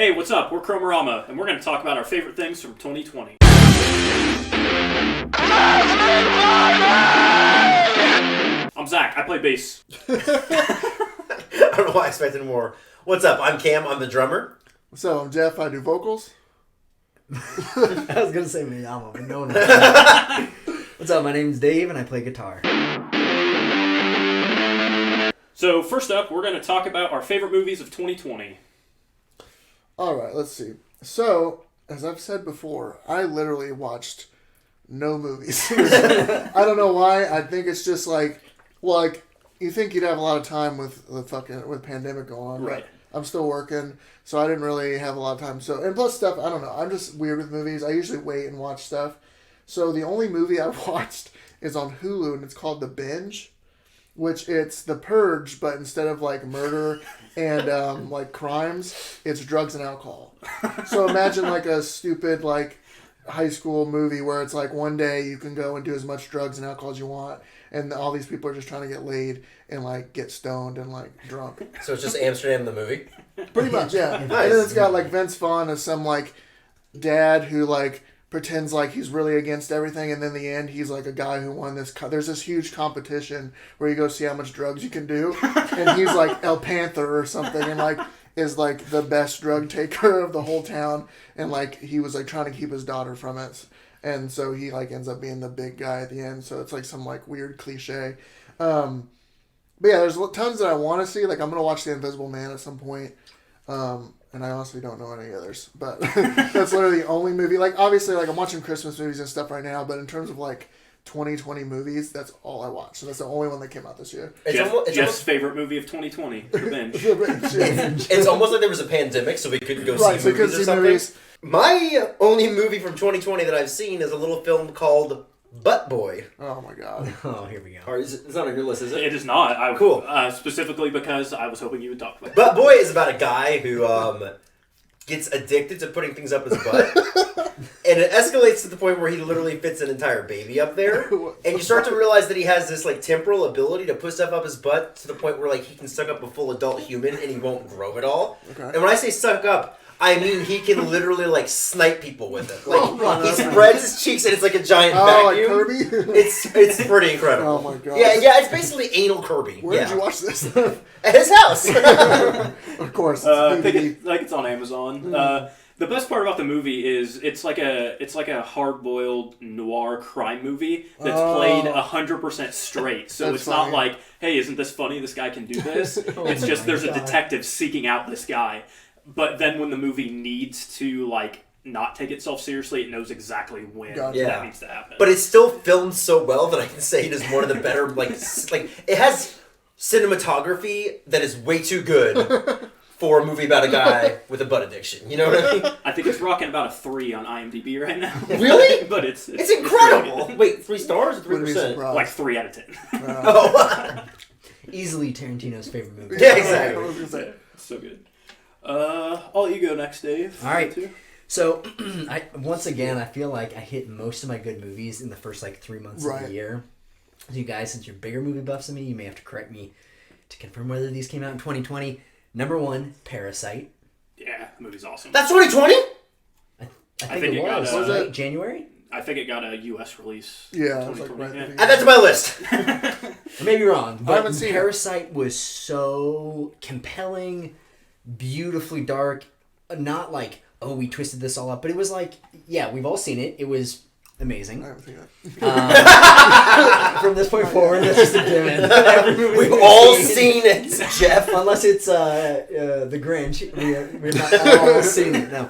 Hey, what's up? We're Chromarama, and we're going to talk about our favorite things from 2020. I'm Zach. I play bass. I don't know why I expected more. What's up? I'm Cam. I'm the drummer. So I'm Jeff. I do vocals. I was gonna say Miyama, but no. What's up? My name's Dave, and I play guitar. So first up, we're going to talk about our favorite movies of 2020. All right, let's see. So, as I've said before, I literally watched no movies. I don't know why. I think it's just like you think you'd have a lot of time with with pandemic going on, Right? But I'm still working, so I didn't really have a lot of time. So, and plus stuff, I don't know. I'm just weird with movies. I usually wait and watch stuff. So the only movie I watched is on Hulu, and it's called The Binge, which it's The Purge, but instead of like murder and like crimes, it's drugs and alcohol. So imagine like a stupid like high school movie where it's like one day you can go and do as much drugs and alcohol as you want, and all these people are just trying to get laid and like get stoned and like drunk. So it's just Amsterdam the movie? Pretty much, yeah. Nice. And then it's got like Vince Vaughn as some like dad who like pretends like he's really against everything, and then in the end he's like a guy who won this there's this huge competition where you go see how much drugs you can do, and he's like El Panther or something, and like is like the best drug taker of the whole town, and like he was like trying to keep his daughter from it, and so he like ends up being the big guy at the end. So it's like some like weird cliche, but yeah, there's tons that I want to see. Like I'm gonna watch The Invisible Man at some point. And I honestly don't know any others, but that's literally the only movie. Like, obviously, like I'm watching Christmas movies and stuff right now, but in terms of like 2020 movies, that's all I watch. So that's the only one that came out this year. Jeff's favorite movie of 2020, The Binge. It's almost like there was a pandemic, so we couldn't go see movies or something. My only movie from 2020 that I've seen is a little film called Butt Boy. Oh my god. Oh, here we go. Or it's not on your list, is it? It is not. Cool. Specifically because I was hoping you would talk about it. Butt Boy is about a guy who gets addicted to putting things up his butt. And it escalates to the point where he literally fits an entire baby up there. And you start to realize that he has this like temporal ability to put stuff up his butt to the point where like he can suck up a full adult human and he won't grow at all. Okay. And when I say suck up, I mean he can literally like snipe people with it. Like he spreads his cheeks and it's like a giant vacuum. Like Kirby? It's pretty incredible. Oh my god. Yeah, it's basically anal Kirby. Where did you watch this? At his house. Of course. I think it's on Amazon. The best part about the movie is it's like a hard-boiled noir crime movie that's played 100% straight. So it's not like, hey, isn't this funny? This guy can do this. It's just there's a detective seeking out this guy. But then when the movie needs to like not take itself seriously, it knows exactly when that needs to happen. But it's still filmed so well that I can say it is one of the better like it has cinematography that is way too good for a movie about a guy with a butt addiction. You know what I mean? I think it's rocking about a 3 on IMDb right now. Really? But it's incredible. It's Wait, 3 stars or 3%? like 3 out of 10. Oh. Easily Tarantino's favorite movie. Yeah, exactly. It's so good. I'll let you go next, Dave. All right. So, once again, I feel like I hit most of my good movies in the first like 3 months of the year. So you guys, since you're bigger movie buffs than me, you may have to correct me to confirm whether these came out in 2020. Number 1, Parasite. Yeah, the movie's awesome. That's 2020? I think it was. Was it January? I think it got a U.S. release. Yeah, it was like Add that to my list. I may be wrong, but I haven't seen Parasite was so compelling, beautifully dark. Not like, oh, we twisted this all up, but it was like, yeah, we've all seen it. It was amazing. I haven't seen that. From this point forward, that's just a given. We've all seen it, Jeff. Unless it's The Grinch. We've not all seen it. No.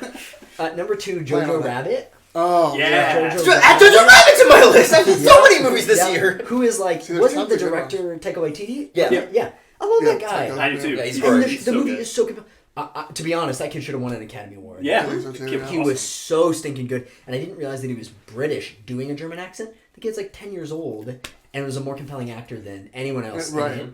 Number 2, Jojo Rabbit. Oh, yeah. Jojo Rabbit's in my list. I've seen so many movies this year. Who is like, wasn't the director Taika Waititi? Yeah. I love that guy. I do too. Yeah, he's and great. the movie is so compelling. To be honest, that kid should have won an Academy Award. Yeah. He was so stinking good. And I didn't realize that he was British doing a German accent. The kid's like 10 years old and was a more compelling actor than anyone else. Right.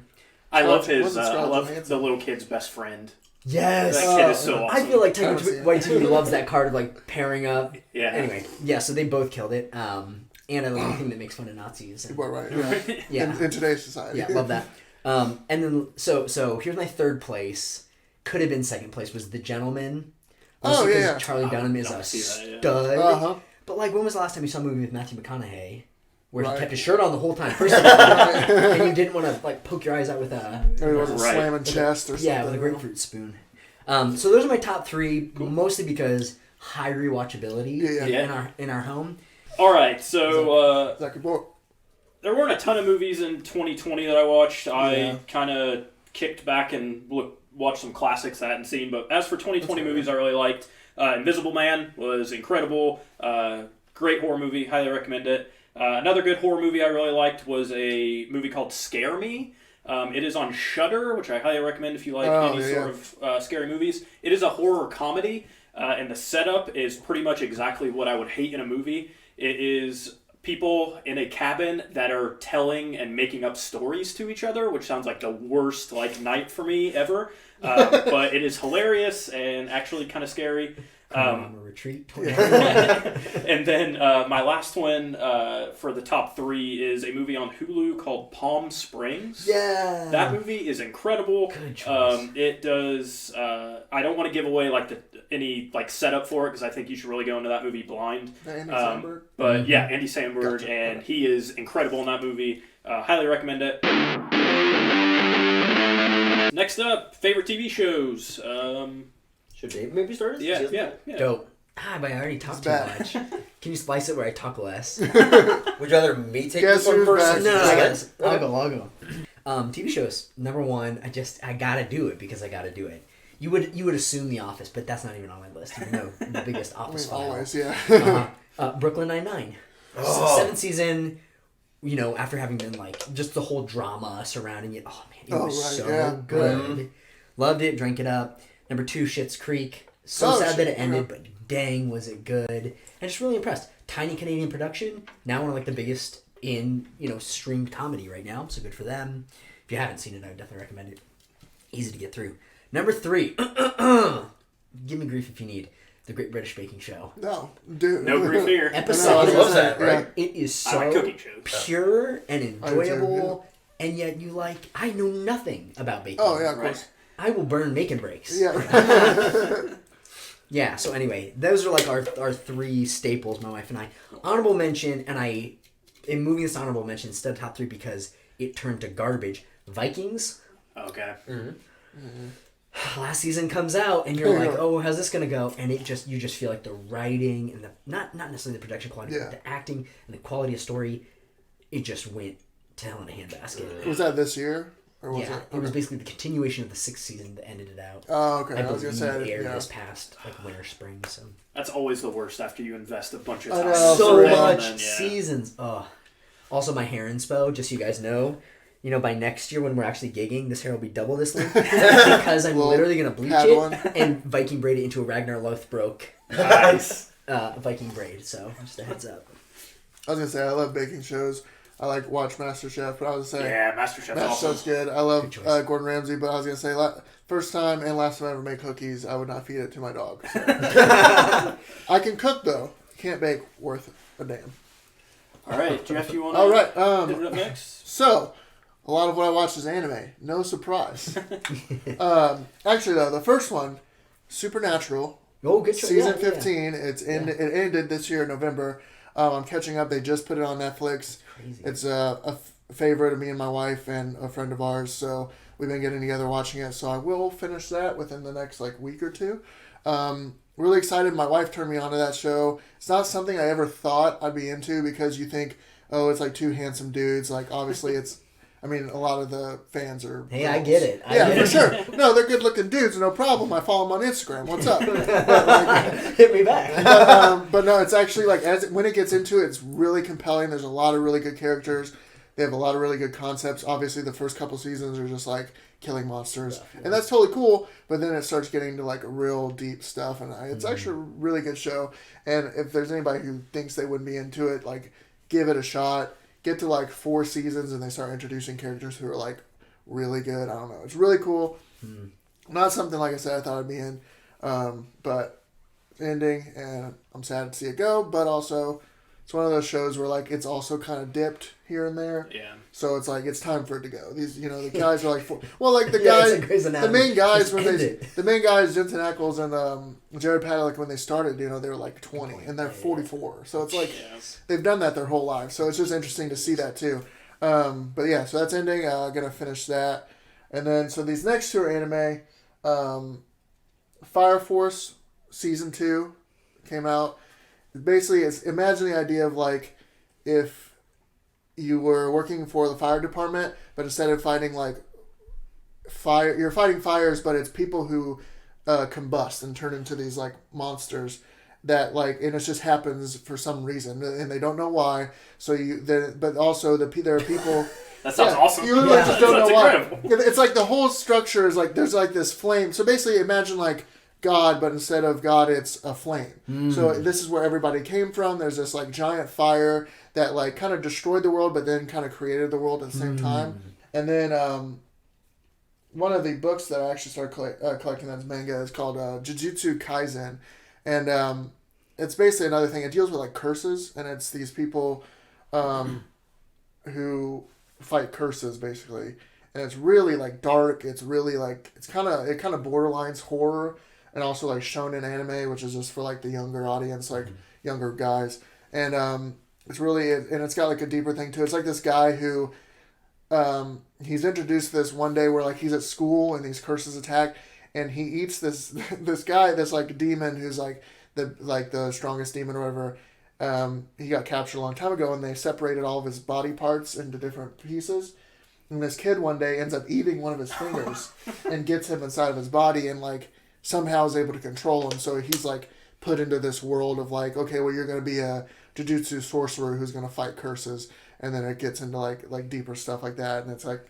I love the little kid's best friend. Yes. That kid is so awesome. I feel like Taika Waititi loves that card of like pairing up. Yeah. Anyway, yeah, so they both killed it. And I love anything that makes fun of Nazis. And, Right. yeah. In today's society. Yeah, love that. And then, so here's my third place. Could have been second place, was The Gentleman. Mostly because yeah. Charlie Dunham is don't a see that, yeah. stud. Uh-huh. But like, when was the last time you saw a movie with Matthew McConaughey where Right. he kept his shirt on the whole time, first of all, and you didn't want to like poke your eyes out with a Or he wasn't Right. slamming chest or something. yeah, with a grapefruit spoon. So those are my top three, mostly because high rewatchability Yeah. in our home. All right, so Zach, your book. there weren't a ton of movies in 2020 that I watched. Yeah. I kind of kicked back and watched some classics I hadn't seen. But as for 2020 movies I really liked, Invisible Man was incredible. Great horror movie. Highly recommend it. Another good horror movie I really liked was a movie called Scare Me. It is on Shudder, which I highly recommend if you like sort of scary movies. It is a horror comedy, and the setup is pretty much exactly what I would hate in a movie. It is people in a cabin that are telling and making up stories to each other, which sounds like the worst night for me ever. But it is hilarious and actually kind of scary. Chromarama Retreat. And then my last one for the top three is a movie on Hulu called Palm Springs. Yeah. That movie is incredible. Good choice. It does. I don't want to give away any setup for it because I think you should really go into that movie blind. Andy Samberg. But yeah, Andy Samberg, Gotcha. and he is incredible in that movie. Highly recommend it. Next up, favorite TV shows. Should Dave maybe start? Yeah. Dope. But I already talked too bad. much. Can you splice it where I talk less? Would you rather me take Guess this one who's first? back? I'll go. TV shows. Number one, I gotta do it because I gotta do it. You would assume The Office, but that's not even on my list. Even though I'm the biggest Office fan. Always, yeah. Brooklyn Nine-Nine. Oh. 7th season. After having been just the whole drama surrounding it. Oh man, it was so good. Loved it. Drank it up. Number 2, Schitt's Creek. So sad that it ended, but dang, was it good. And just really impressed. Tiny Canadian production. Now one of the biggest in, streamed comedy right now. So good for them. If you haven't seen it, I would definitely recommend it. Easy to get through. Number 3. Give me grief if you need. The Great British Baking Show. No, dude. No grief here. Episode. I love that, right? It is I like so cooking shows. pure and enjoyable. yeah. And yet I know nothing about baking. Oh, yeah, of Right. course. I will burn making breaks. Yeah. Yeah, so anyway, those are our 3 staples, my wife and I. Honorable mention, and in moving this honorable mention instead of top 3 because it turned to garbage. Vikings. Okay. Last season comes out, and you're like, oh, how's this gonna go? And you just feel like the writing and the not necessarily the production quality, but the acting and the quality of story, it just went to hell in a handbasket. Was that this year? Or was Yeah, it was basically the continuation of the 6th season that ended it out. Oh, okay. I was believe going to say, aired yeah. this past winter, spring. So That's always the worst after you invest a bunch of I time. know, so for much real. seasons. Oh, also my hair inspo. Just so you guys know, by next year when we're actually gigging, this hair will be double this length because I'm literally gonna bleach had it one. and Viking braid it into a Ragnar Lothbrok Nice. Viking braid. So just a heads up. I was going to say, I love baking shows. I watch MasterChef, but I was going to say, Yeah, MasterChef's awesome. MasterChef's good. I love Good choice. Gordon Ramsay, but I was going to say, first time and last time I ever made cookies, I would not feed it to my dog. So. I can cook, though. Can't bake worth a damn. All right, Jeff, you want to All right. hit it up next? So, a lot of what I watch is anime. No surprise. Actually, though, the first one, Supernatural, Oh, good choice. season Yeah, 15. It ended this year in November. I'm catching up. They just put it on Netflix. Crazy. It's a favorite of me and my wife and a friend of ours. So we've been getting together watching it. So I will finish that within the next week or two. Really excited. My wife turned me on to that show. It's not something I ever thought I'd be into because you think, oh, it's two handsome dudes. Obviously it's. I mean, a lot of the fans are. Hey, I get it. For sure. No, they're good looking dudes. No problem. I follow them on Instagram. What's up? Hit me back. But no, it's actually when it gets into it, it's really compelling. There's a lot of really good characters. They have a lot of really good concepts. Obviously, the first couple seasons are just killing monsters, and that's totally cool. But then it starts getting to real deep stuff, and it's actually a really good show. And if there's anybody who thinks they wouldn't be into it, give it a shot. Get to 4 seasons, and they start introducing characters who are really good. I don't know. It's really cool. Not something like I said I thought I'd be in, but ending, and I'm sad to see it go. But also, it's one of those shows where like it's also kind of dipped here and there. Yeah. So it's like it's time for it to go. These the guys are like like the Yeah, guys it's like Grey's the Anatomy. main guys Just when end they it. the main guys Jensen Ackles and Jared Padalecki when they started they were like 20 and they're 44. So it's like they've done that their whole life. So it's just interesting to see that too. But yeah, so that's ending. Gonna finish that, and then so these next two are anime. Fire Force season 2 came out. Basically, it's imagine the idea of like if you were working for the fire department, but instead of fighting like fire, you're fighting fires, but it's people who combust and turn into these like monsters that like, and it just happens for some reason, and they don't know why. So but also there are people. That sounds awesome. You literally just don't know why. Incredible. It's like the whole structure is like there's like this flame. So basically, imagine like God, but instead of God, it's a flame. So this is where everybody came from. There's this like giant fire that like kind of destroyed the world, but then kind of created the world at the same time. And then one of the books that I actually started collecting that's manga is called Jujutsu Kaisen, and it's basically another thing. It deals with like curses, and it's these people who fight curses basically, and it's really like dark. It's really like it kind of borderlines horror and also like shonen anime, which is just for like the younger audience, like younger guys. And it's really and it's got like a deeper thing to it. It's like this guy who he's introduced this one day where like he's at school and these curses attack, and he eats this guy, this like demon who's like the strongest demon or whatever. He got captured a long time ago, and they separated all of his body parts into different pieces. And this kid one day ends up eating one of his fingers and gets him inside of his body, and like somehow is able to control him. So he's like put into this world of like, okay, well, you're going to be a jujutsu sorcerer who's going to fight curses, and then it gets into like deeper stuff like that, and it's like,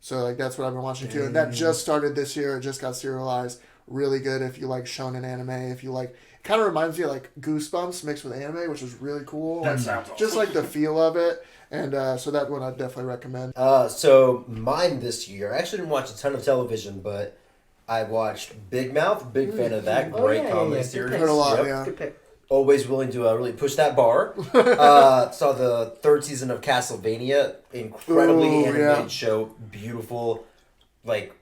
so like that's what I've been watching too, and that just started this year. It just got serialized. Really good if you like shonen anime. If you like, it kind of reminds me of like Goosebumps mixed with anime, which is really cool. That sounds awesome. Just like the feel of it, and so that one I'd definitely recommend. So mine this year, I actually didn't watch a ton of television, but I watched Big Mouth. Big fan of that. Great comedy series. Heard a lot, Yep. yeah. Good pick. Always willing to really push that bar. Saw the third season of Castlevania. Incredibly animated show. Beautiful. Like,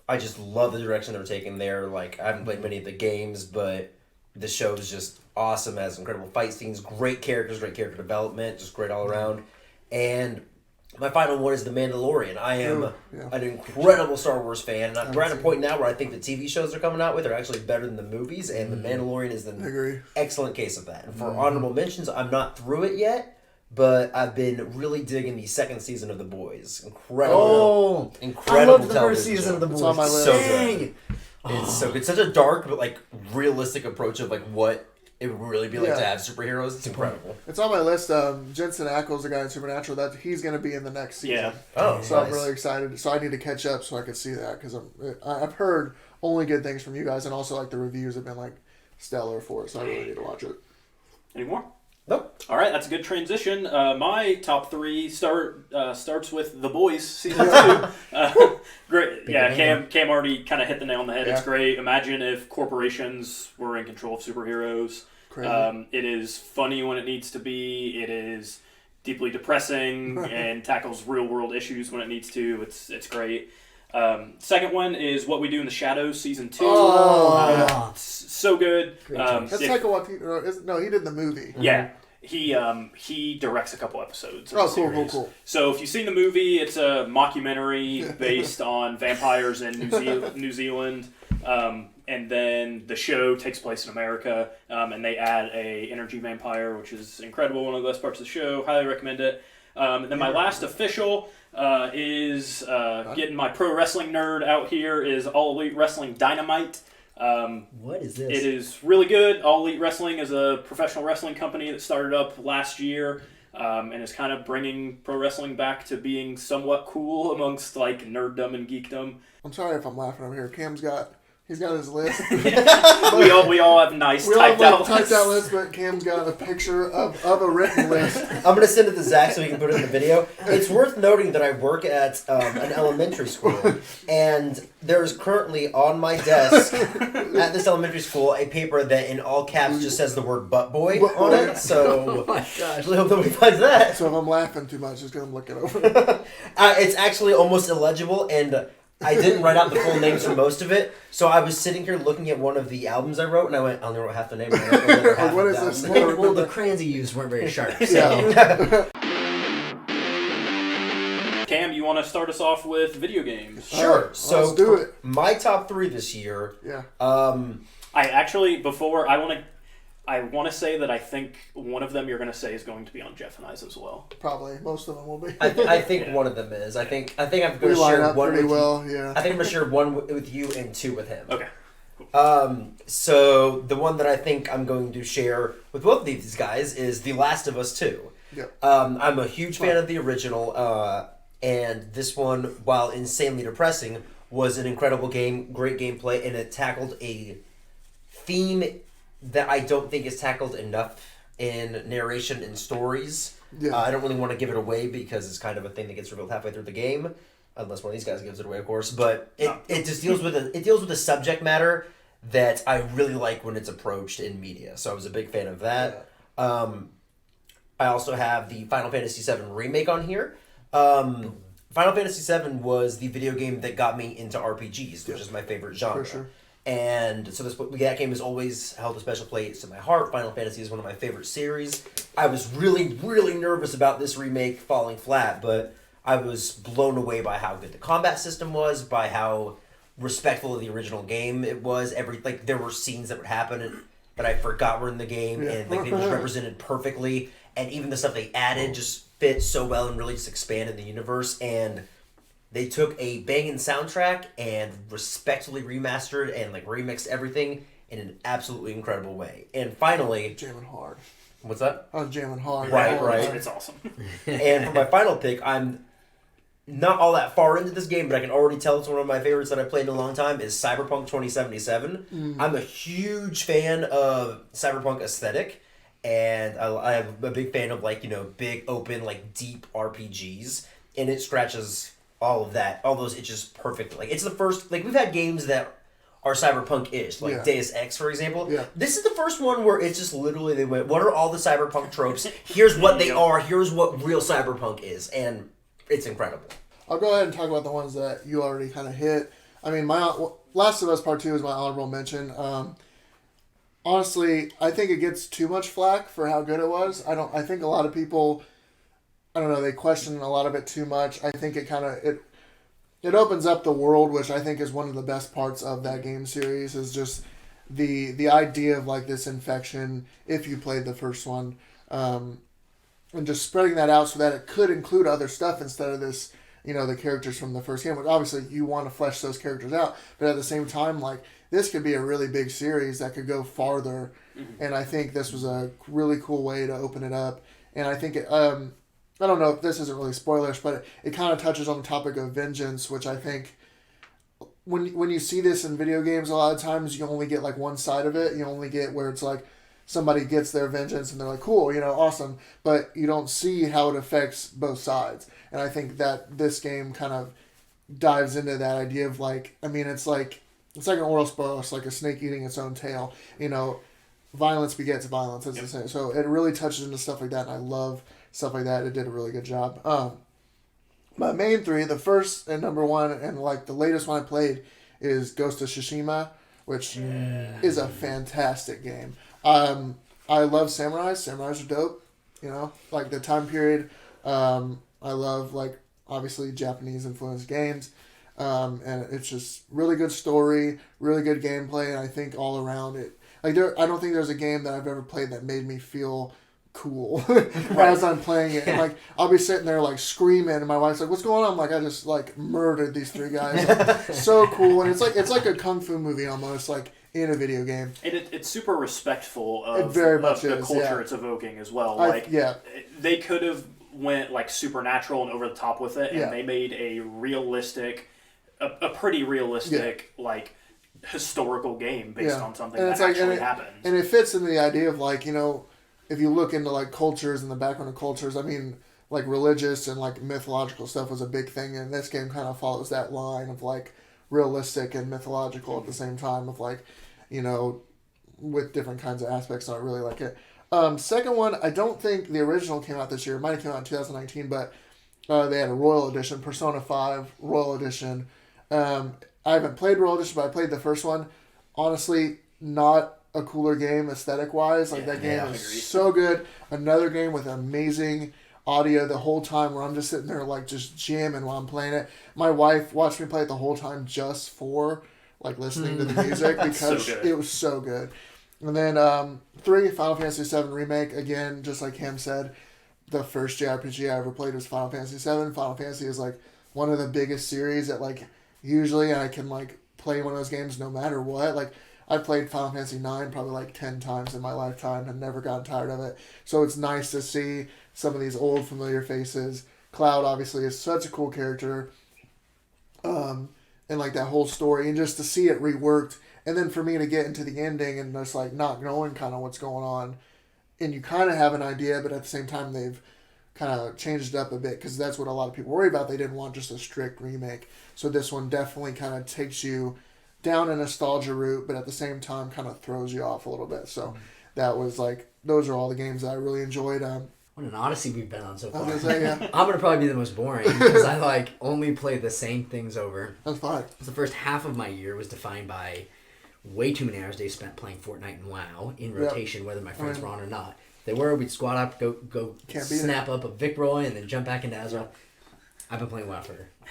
I just love the direction they're taking there. Like, I haven't played many of the games, but the show is just awesome. It has incredible fight scenes, great characters, great character development, just great all around. And my final one is The Mandalorian. I am an incredible Star Wars fan, and I'm at a point now where I think the TV shows they're coming out with are actually better than the movies, and The Mandalorian is an excellent case of that. And for honorable mentions, I'm not through it yet, but I've been really digging the second season of The Boys. Incredible. Incredible I love the first television season show. of The Boys. It's on my list. So good. It's so good. Such a dark but like realistic approach of like what it would really be like to have superheroes. It's incredible. It's on my list. Jensen Ackles, the guy in Supernatural, that he's going to be in the next season. Yeah. Oh, So nice. I'm really excited. So I need to catch up so I can see that because I've heard only good things from you guys, and also like the reviews have been like stellar for it. So I really need to watch it. Any more? Nope. All right, that's a good transition. My top three starts with The Boys season 2. Great, yeah. Cam already kind of hit the nail on the head. Yeah. It's great. Imagine if corporations were in control of superheroes. Crazy. It is funny when it needs to be. It is deeply depressing and tackles real world issues when it needs to. It's great. Second one is What We Do in the Shadows season 2. It's so good. That's Taika Waititi. No, he did the movie. Yeah. He directs a couple episodes. Of Oh, the cool, series. cool. So if you've seen the movie, it's a mockumentary based on vampires in New Zealand. And then the show takes place in America, and they add a energy vampire, which is incredible. One of the best parts of the show. Highly recommend it. And then my last official is getting my pro wrestling nerd out here is All Elite Wrestling Dynamite. What is this? It is really good. All Elite Wrestling is a professional wrestling company that started up last year and is kind of bringing pro wrestling back to being somewhat cool amongst like nerddom and geekdom. I'm sorry if I'm laughing over here. Cam's got He's got his list. we all have nice typed out lists, but Cam's got a picture of a written list. I'm going to send it to Zach so he can put it in the video. It's worth noting that I work at an elementary school, and there's currently on my desk at this elementary school a paper that in all caps just says the word butt boy on it. So oh my gosh. I really hope nobody finds that. So if I'm laughing too much, just going to look it over. It's actually almost illegible, and I didn't write out the full names for most of it, so I was sitting here looking at one of the albums I wrote, and I went, I only wrote half the name. What is this? Well, the crayons he used weren't very sharp. So. Yeah. Cam, you want to start us off with video games? Sure. Right, so let's do it. My top 3 this year. Yeah. I actually, before, I want to say that I think one of them you're going to say is going to be on Jeff and I's as well. Probably. Most of them will be. I think one of them is. I think I'm going We to line share up one pretty with well, you. yeah. I think I'm going to share one with you and 2 with him. Okay. So the one that I think I'm going to share with both of these guys is The Last of Us 2. Yep. I'm a huge fan of the original, and this one, while insanely depressing, was an incredible game, great gameplay, and it tackled a theme that I don't think is tackled enough in narration and stories. Yeah. I don't really want to give it away because it's kind of a thing that gets revealed halfway through the game, unless one of these guys gives it away, of course. But it just deals with a subject matter that I really like when it's approached in media. So I was a big fan of that. Yeah. I also have the Final Fantasy VII Remake on here. Final Fantasy VII was the video game that got me into RPGs, which is my favorite genre. For sure. And so that game has always held a special place in my heart. Final Fantasy is one of my favorite series. I was really, really nervous about this remake falling flat, but I was blown away by how good the combat system was, by how respectful of the original game it was. There were scenes that would happen that I forgot were in the game, and they were just represented perfectly. And even the stuff they added just fit so well and really just expanded the universe. And they took a banging soundtrack and respectfully remastered and remixed everything in an absolutely incredible way. And finally, Jamming hard. What's that? I was jamming hard. Right. It's awesome. And for my final pick, I'm not all that far into this game, but I can already tell it's one of my favorites that I've played in a long time, is Cyberpunk 2077. I'm a huge fan of Cyberpunk aesthetic, and I am a big fan of big open deep RPGs, and it scratches all of that, all those itches perfectly. It's the first, we've had games that are cyberpunk-ish, Deus Ex, for example. Yeah. This is the first one where it's just literally they went, what are all the cyberpunk tropes? Here's what they are. Here's what real cyberpunk is. And it's incredible. I'll go ahead and talk about the ones that you already kind of hit. I mean, my Last of Us Part 2 is my honorable mention. Honestly, I think it gets too much flack for how good it was. I think a lot of people, they question a lot of it too much. I think it opens up the world, which I think is one of the best parts of that game series, is just the idea of this infection, if you played the first one, and just spreading that out so that it could include other stuff instead of this, the characters from the first game. But obviously you want to flesh those characters out, but at the same time, this could be a really big series that could go farther, and I think this was a really cool way to open it up. And I think I don't know if this isn't really spoilerish, but it kind of touches on the topic of vengeance, which I think when you see this in video games, a lot of times you only get one side of it. You only get where it's somebody gets their vengeance and they're cool, awesome, but you don't see how it affects both sides. And I think that this game kind of dives into that idea of it's like an Ouroboros, like a snake eating its own tail. Violence begets violence. That's the same. So it really touches into stuff like that, and I love stuff like that. It did a really good job. My main 3, the first and number 1, and the latest one I played is Ghost of Tsushima, which is a fantastic game. I love samurais. Samurais are dope. The time period. I love obviously Japanese influenced games. And it's just really good story, really good gameplay, and I think all around it. I don't think there's a game that I've ever played that made me feel cool as I'm playing it. And I'll be sitting there screaming, and my wife's like, "What's going on?" I'm like, "I just murdered these 3 guys." So cool, and it's like a kung fu movie almost, in a video game. And it's super respectful of, it very much the is, culture it's evoking as well. They could have went supernatural and over the top with it, and they made a realistic, a pretty realistic historical game based on something and that it's like, actually happened. And it fits into the idea of like, you know, if you look into like cultures and the background of cultures, I mean, like religious and like mythological stuff was a big thing, and this game kind of follows that line of like realistic and mythological at the same time of like, you know, with different kinds of aspects. So I really like it. Second one, I don't think the original came out this year. It might have come out in 2019, but they had a Royal Edition, Persona 5 Royal Edition. I haven't played Royal Edition, but I played the first one. Honestly, not a cooler game aesthetic-wise. Like, that game is so good. Another game with amazing audio the whole time where I'm just sitting there, like, just jamming while I'm playing it. My wife watched me play it the whole time just for, like, listening to the music because it was so good. And then 3, Final Fantasy VII Remake. Again, just like Cam said, the first JRPG I ever played was Final Fantasy VII. Final Fantasy is like one of the biggest series that like usually I can like play one of those games no matter what. Like I played Final Fantasy IX probably like 10 times in my lifetime and never gotten tired of it. So it's nice to see some of these old familiar faces. Cloud obviously is such a cool character. And like that whole story, and just to see it reworked. And then for me to get into the ending and just like not knowing kind of what's going on, and you kind of have an idea, but at the same time they've kind of changed it up a bit because that's what a lot of people worry about. They didn't want just a strict remake. So this one definitely kind of takes you down a nostalgia route, but at the same time kind of throws you off a little bit. So that was like, those are all the games that I really enjoyed. What an odyssey we've been on so far. I was gonna say, yeah. I'm going to probably be the most boring because I like only play the same things over. That's fine. The first half of my year was defined by way too many hours days spent playing Fortnite and WoW in rotation, whether my friends were on or not. If they were, we'd squad up, go snap up a Vic Roy, and then jump back into Azeroth. I've been playing WoW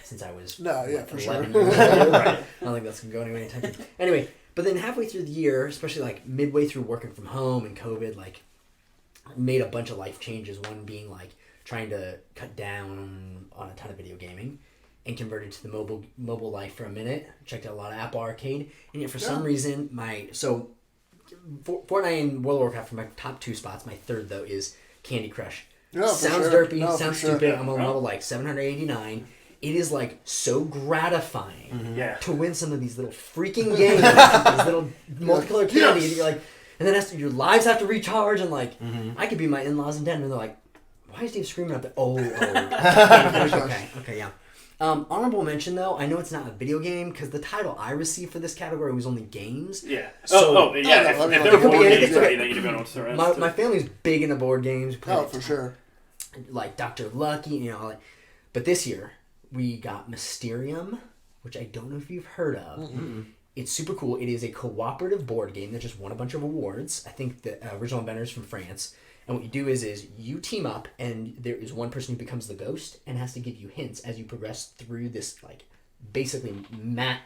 since I was for 11 sure. years old. I don't think that's going to go anywhere anytime soon. Anyway, but then halfway through the year, especially like midway through working from home and COVID, like made a bunch of life changes. One being like trying to cut down on a ton of video gaming. And converted to the mobile life for a minute. Checked out a lot of Apple Arcade, and yet for some reason Fortnite and World of Warcraft are my top 2 spots. My third though is Candy Crush. Yeah, sounds sure. derpy, No, sounds sure. stupid. I'm on level like 789. It is like so gratifying to win some of these little freaking games, these little multicolored candy. And you're like, and then your lives have to recharge, and like I could be my in-laws in Denver, and they're like, "Why is Dave screaming up there?" Okay, yeah. Honorable mention though, I know it's not a video game because the title I received for this category was only games. Yeah. So, if there are board games or anything, you don't know my family's big into board games. For sure. Like Dr. Lucky, you know. But this year we got Mysterium, which I don't know if you've heard of. Mm-hmm. It's super cool. It is a cooperative board game that just won a bunch of awards. I think the original inventor is from France. And what you do is you team up, and there is one person who becomes the ghost and has to give you hints as you progress through this, like, basically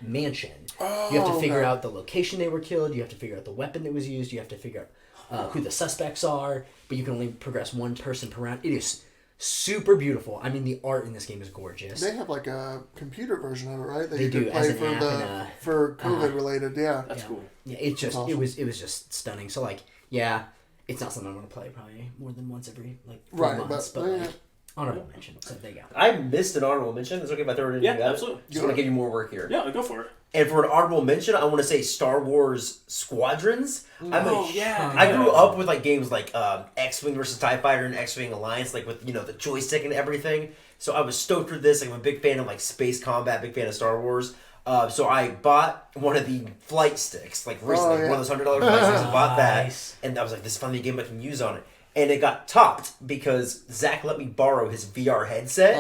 mansion. You have to figure out the location they were killed. You have to figure out the weapon that was used. You have to figure out who the suspects are. But you can only progress one person per round. It is super beautiful. I mean, the art in this game is gorgeous. They have like a computer version of it, right? That they you do could play as an for app for COVID related. Yeah, that's cool. Yeah, it awesome. it was just stunning. So like, yeah. It's not something I'm going to play probably more than once every, like, 4 months. But like, honorable mention. So there you go. I missed an honorable mention. It's okay if I throw it in. Yeah, absolutely. Just want to give you more work here. Yeah, go for it. And for an honorable mention, I want to say Star Wars Squadrons. Yeah. I grew up with like games like X-Wing versus TIE Fighter and X-Wing Alliance, like with, you know, the joystick and everything. So I was stoked for this. Like, I'm a big fan of like space combat, big fan of Star Wars. So I bought one of the flight sticks, like recently, one of those $100 flight sticks. I bought that, and I was like, this is finally a game I can use on it. And it got topped because Zach let me borrow his VR headset.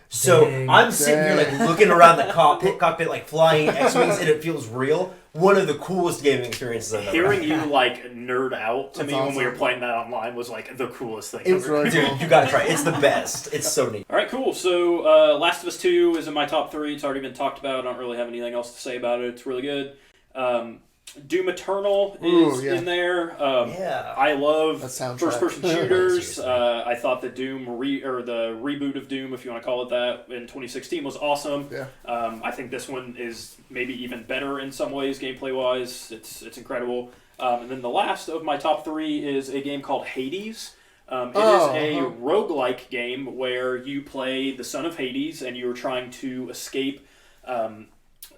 So I'm sitting here like looking around the cockpit like flying X-Wings, and it feels real. One of the coolest gaming experiences I've ever had. Hearing you like nerd out to me when we were playing that online was like the coolest thing It's ever. really Dude, cool. you gotta try it. It's the best. It's so neat. All right, cool. So Last of Us 2 is in my top 3. It's already been talked about. I don't really have anything else to say about it. It's really good. Doom Eternal is in there. I love first-person shooters. I thought the Doom the reboot of Doom, if you want to call it that, in 2016 was awesome. Yeah. I think this one is maybe even better in some ways, gameplay-wise. It's incredible. And then the last of my top 3 is a game called Hades. It is a roguelike game where you play the son of Hades and you're trying to escape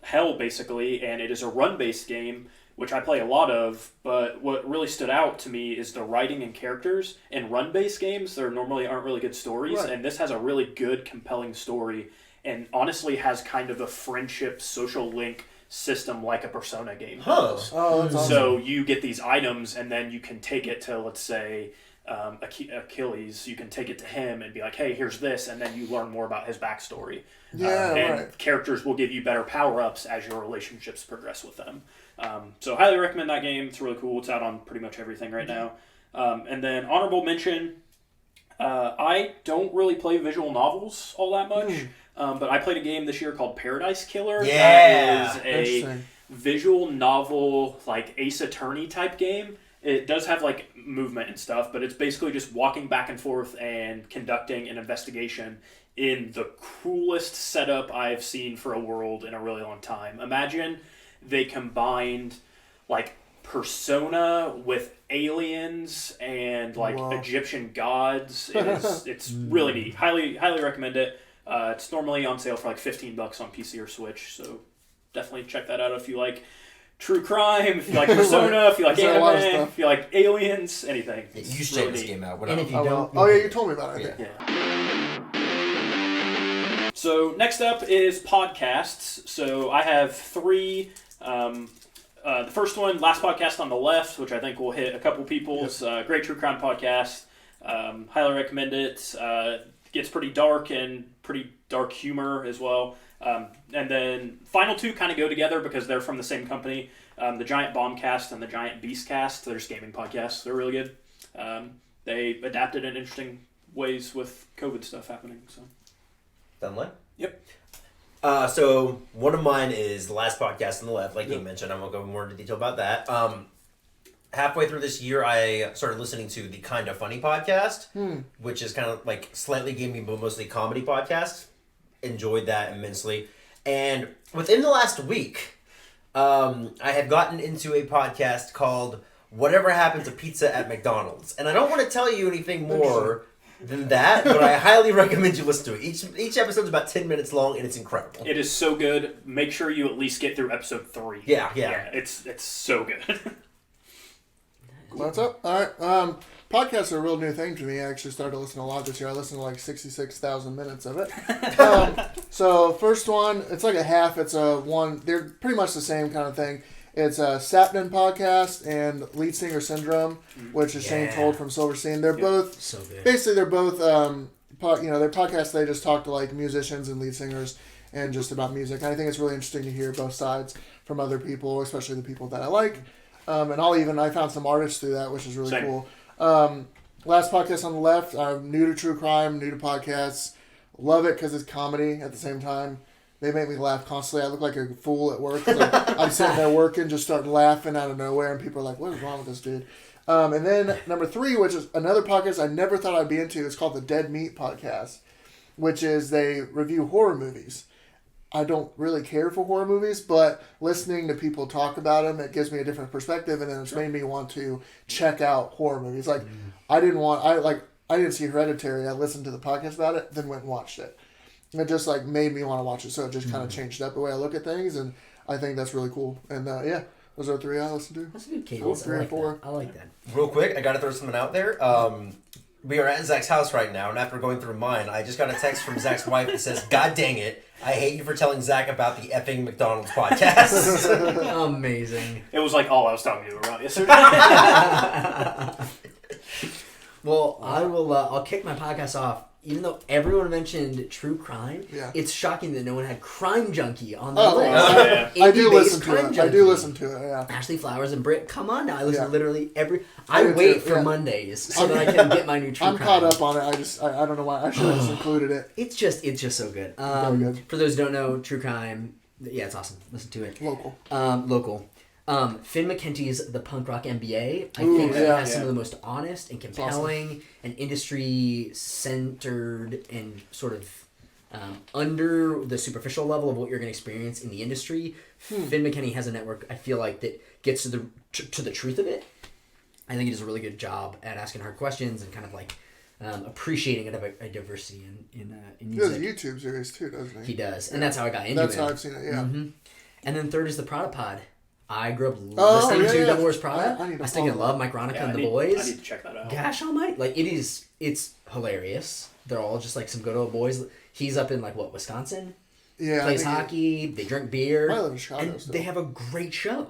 hell, basically, and it is a run-based game, which I play a lot of, but what really stood out to me is the writing and characters. In run-based games, there normally aren't really good stories, and this has a really good, compelling story, and honestly has kind of a friendship social link system like a Persona game does. Oh, that's awesome. So you get these items, and then you can take it to, let's say, Achilles. You can take it to him and be like, hey, here's this, and then you learn more about his backstory. And characters will give you better power-ups as your relationships progress with them. So highly recommend that game. It's really cool. It's out on pretty much everything right now. And then honorable mention, I don't really play visual novels all that much, but I played a game this year called Paradise Killer. Yeah. That is a visual novel, like Ace Attorney type game. It does have like movement and stuff, but it's basically just walking back and forth and conducting an investigation in the coolest setup I've seen for a world in a really long time. Imagine they combined like Persona with aliens and like Egyptian gods. It's really neat. Highly recommend it. It's normally on sale for like $15 on PC or Switch, so definitely check that out if you like true crime, if you like Persona, if you like anime, if you like aliens, anything. You should check this game out. And if you don't, you told me about it. So next up is podcasts. So I have 3. The first one, Last Podcast on the Left, which I think will hit a couple people's. Great true crime podcast. Highly recommend it. Gets pretty dark and pretty dark humor as well. And then final 2 kind of go together because they're from the same company. The Giant Bombcast and the Giant Beastcast. They're just gaming podcasts. They're really good. They adapted in interesting ways with COVID stuff happening. So. Dunley? Yep. So one of mine is The Last Podcast on the Left, like you mentioned. I won't go more into detail about that. Halfway through this year, I started listening to the Kinda Funny podcast, which is kind of like slightly gaming, but mostly comedy podcast. Enjoyed that immensely. And within the last week, I have gotten into a podcast called Whatever Happened to Pizza at McDonald's. And I don't want to tell you anything more than that, but I highly recommend you listen to it. Each episode's about 10 minutes long, and it's incredible. It is so good. Make sure you at least get through episode 3. Yeah. It's so good. What's up? All right. Podcasts are a real new thing to me. I actually started listening a lot this year. I listened to like 66,000 minutes of it. So first one, it's like a half. It's a one. They're pretty much the same kind of thing. It's a Sapnin podcast and Lead Singer Syndrome, which is Shane Told from Silverstein. They're both so good. Basically, they're both they're podcasts. They just talk to like musicians and lead singers and just about music. And I think it's really interesting to hear both sides from other people, especially the people that I like. And I found some artists through that, which is really cool. Last Podcast on the Left. I'm new to true crime, new to podcasts. Love it because it's comedy at the same time. They make me laugh constantly. I look like a fool at work. I'm sitting there working, just start laughing out of nowhere, and people are like, what is wrong with this dude? And then number 3, which is another podcast I never thought I'd be into. It's called the Dead Meat Podcast, which is they review horror movies. I don't really care for horror movies, but listening to people talk about them, it gives me a different perspective, and then it's made me want to check out horror movies. Like, I didn't see Hereditary. I listened to the podcast about it, then went and watched it. It just like made me want to watch it, so it just kind of changed up the way I look at things, and I think that's really cool. And those are 3 I listen to. That's a good cadence. 3 or 4. I like that. Real quick, I got to throw something out there. We are at Zach's house right now, and after going through mine, I just got a text from Zach's wife that says, God dang it, I hate you for telling Zach about the effing McDonald's podcast. Amazing. It was like all I was talking to you about yesterday. Well, I'll kick my podcast off. Even though everyone mentioned true crime, it's shocking that no one had Crime Junkie on the list. I do listen to it. Yeah. Ashley Flowers and Britt, come on now. I listen to literally every... I wait for Mondays so that I can get my new true crime. I'm caught up on it. I don't know why. I should have just included it. It's just so good. Very good. For those who don't know, true crime, it's awesome. Listen to it. Local. Finn McKenty's The Punk Rock MBA, I think has some of the most honest and compelling and industry-centered and sort of under the superficial level of what you're going to experience in the industry. Finn McKenty has a network, I feel like, that gets to the truth of it. I think he does a really good job at asking hard questions and kind of like appreciating a diversity in music. He does a YouTube series too, doesn't he? He does, and that's how I got into it. That's how I've seen it, yeah. Mm-hmm. And then third is the Prada Pod. I grew up listening to Devil Wears Prada. I still love Mike Ronica and the boys. I need to check that out. Gosh almighty. Like, it's hilarious. They're all just like some good old boys. He's up in like, what, Wisconsin? Yeah. Plays hockey. They drink beer. I live in Chicago and still. they have a great show.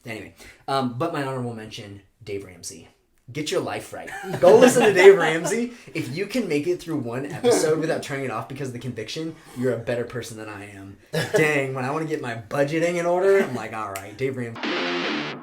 Anyway, but my honorable mention, Dave Ramsey. Get your life right. Go listen to Dave Ramsey. If you can make it through one episode without turning it off because of the conviction, you're a better person than I am. Dang, when I want to get my budgeting in order, I'm like, all right, Dave Ramsey.